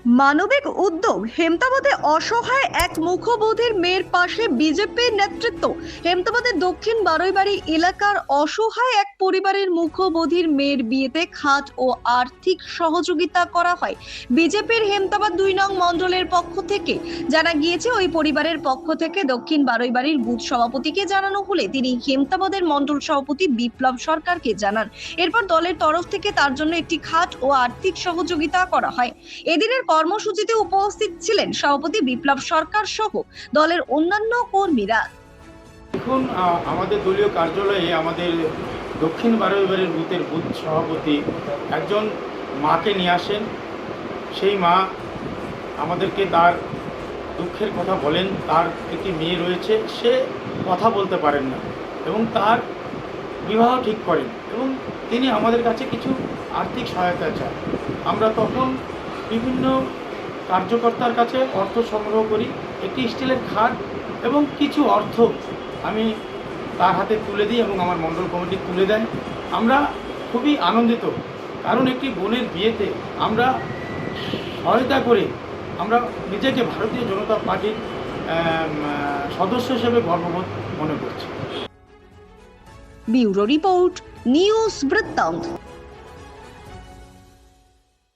মানবিক উদ্যোগ হেমতাবাদে অসহায় এক মুখবধির মেয়ের পাশে বিজেপির নেতৃত্ব। হেমতাবাদের দক্ষিণ বারৈবাড়ি এলাকার অসহায় এক পরিবারের মুখবধির মেয়ের বিয়েতে খাট ও আর্থিক সহযোগিতা করা হয় বিজেপির হেমতাবাদ 2 নং মণ্ডলের পক্ষ থেকে। জানা গিয়েছে ওই পরিবারের পক্ষ থেকে দক্ষিণ বারৈবাড়ির বুথ সভাপতিকে জানানো হলে তিনি হেমতাবাদের মণ্ডল সভাপতি বিপ্লব সরকারকে জানান। এরপর দলের তরফ থেকে তার জন্য একটি খাট ও আর্থিক সহযোগিতা করা হয়। এদিনের কর্মসূচিতে উপস্থিত ছিলেন সভাপতি বিপ্লব সরকার সহ দলের অন্যান্য কর্মীরা। দেখুন, আমাদের দলীয় কার্যালয়ে আমাদের দক্ষিণ বারৈবাড়ির বুথের বুথ সভাপতি একজন মাকে নিয়ে আসেন। সেই মা আমাদেরকে তার দুঃখের কথা বলেন। তার একটি মেয়ে রয়েছে, সে কথা বলতে পারেন না এবং তার বিবাহ ঠিক করেন এবং তিনি আমাদের কাছে কিছু আর্থিক সহায়তা চান। আমরা তখন বিভিন্ন কার্যকর্তার কাছে অর্থ সংগ্রহ করি। একটি স্টিলের খাট এবং কিছু অর্থ আমি তার হাতে তুলে দিই এবং আমার মণ্ডল কমিটি তুলে দেয়। আমরা খুবই আনন্দিত, কারণ একটি বোনের বিয়েতে আমরা সহায়তা করে আমরা নিজেকে ভারতীয় জনতা পার্টির সদস্য হিসেবে গর্ববোধ মনে করছি। ব্যুরো রিপোর্ট, নিউজ বৃত্তান্ত।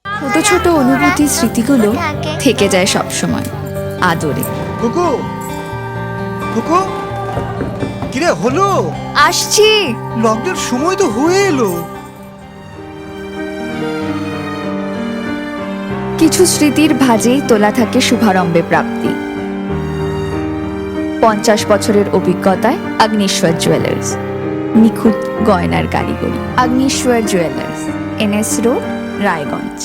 ছোট ছোট অনুভূতি স্মৃতিগুলো থেকে যায় সব সময় আদরে। কুকু কুকু, কিরে হলো? আসছি। লকডাউন সময় তো হয়ে এলো। কিছু স্মৃতির ভাজেই তোলা থাকে শুভারম্ভে প্রাপ্তি। 50 বছরের অভিজ্ঞতায় অগ্নিশ্বর জুয়েলার্স, নিখুঁত গয়নার কারিগরি। Agnishwar jewellers, NS road, Raiganj.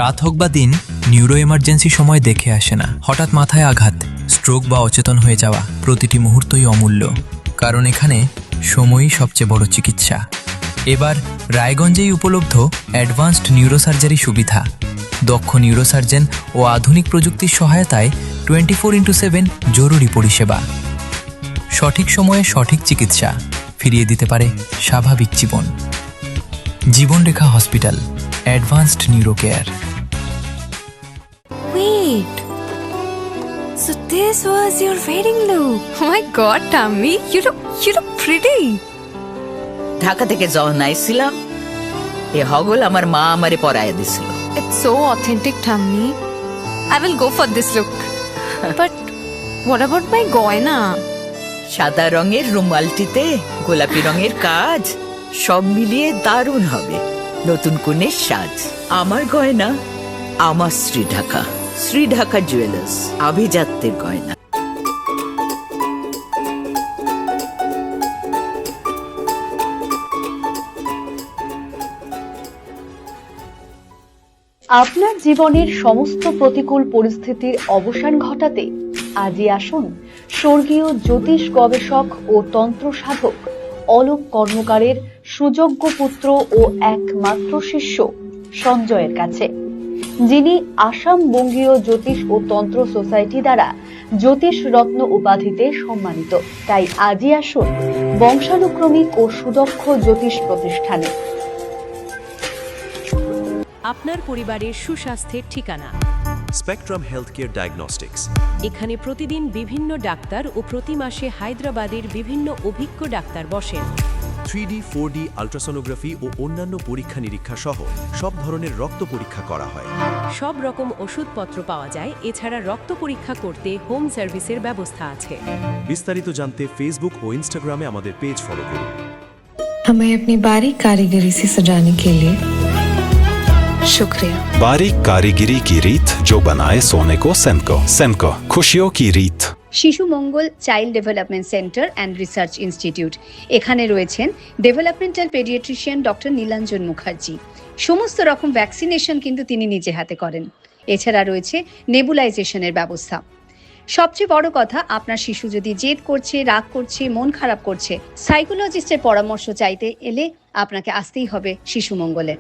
রাত হোক বা দিন, নিউরো এমার্জেন্সি সময় দেখে আসে না। হঠাৎ মাথায় আঘাত, স্ট্রোক বা অচেতন হয়ে যাওয়া, প্রতিটি মুহূর্তই অমূল্য, কারণ এখানে সময়ই সবচেয়ে বড় চিকিৎসা। এবার রায়গঞ্জেই উপলব্ধ অ্যাডভান্সড নিউরোসার্জারি সুবিধা। দক্ষ নিউরোসার্জন ও আধুনিক প্রযুক্তির সহায়তায় 24x7 জরুরি পরিষেবা। সঠিক সময়ে সঠিক চিকিৎসা ফিরিয়ে দিতে পারে স্বাভাবিক জীবন। Jibanrekha hospital, advanced neuro care. Wait, so this was your wedding look? Oh my god, Tammy, you look pretty. Dhaka থেকে যখন আইছিলাম, এ হগল আমার মা আমারে পরাইয়া দিছিল। It's so authentic, Tammy. I will go for this look. But what about my goina? সাদা রঙের রুমালটিতে গোলাপি রঙের কাজ, সব মিলিয়ে দারুণ হবে। নতুন কনের সাজ। আমার গয়না আমার শ্রীঢাকা, শ্রীঢাকা জুয়েলার্স, আভিজাত্যের গয়না। আপনার জীবনের সমস্ত প্রতিকূল পরিস্থিতির অবসান ঘটাতে আজই আসুন স্বর্গীয় জ্যোতিষ গবেষক ও তন্ত্র সাধক অলোক কর্মকারের সুযোগ্য পুত্র ও একমাত্র শিষ্য সঞ্জয়ের কাছে, যিনি আসাম বঙ্গীয় জ্যোতিষ ও তন্ত্র সোসাইটি দ্বারা জ্যোতিষ রত্ন উপাধিতে সম্মানিত। তাই আজই আসুন বংশানুক্রমিক ও সুদক্ষ জ্যোতিষ প্রতিষ্ঠানে। আপনার পরিবারের সুস্বাস্থ্যের ঠিকানা স্পেকট্রাম হেলথকেয়ার ডায়াগনস্টিক্স। এখানে প্রতিদিন বিভিন্ন ডাক্তার ও প্রতি মাসে হায়দ্রাবাদের বিভিন্ন অভিজ্ঞ ডাক্তার বসেন। 3D, 4D আল্ট্রাসোনোগ্রাফি ও অন্যান্য পরীক্ষা নিরীক্ষা সহ সব ধরনের রক্ত পরীক্ষা করা হয়। সব রকম ওষুধপত্র পাওয়া যায়। এছাড়া রক্ত পরীক্ষা করতে হোম সার্ভিসের ব্যবস্থা আছে। বিস্তারিত জানতে ফেসবুক ও ইনস্টাগ্রামে আমাদের পেজ ফলো করুন। हमें अपनी बारीक कारीगरी से सजाने के लिए शुक्रिया। बारीक कारीगरी की रीत जो बनाए सोने को सेनको। सेनको, खुशियों की रीत। Shishu Mangal child development centre and research institute. এখানে রয়েছেন developmental paediatrician doctor Nilanjan Mukherjee. সমস্ত রকম ভ্যাকসিনেশন কিন্তু তিনি নিজে হাতে করেন। এছাড়া রয়েছে নেবুলাইজেশনের ব্যবস্থা। সবচেয়ে বড় কথা, আপনার শিশু যদি জেদ করছে, রাগ করছে, মন খারাপ করছে, সাইকোলজিস্টের পরামর্শ চাইতে এলে আপনাকে আসতেই হবে শিশু মঙ্গলে।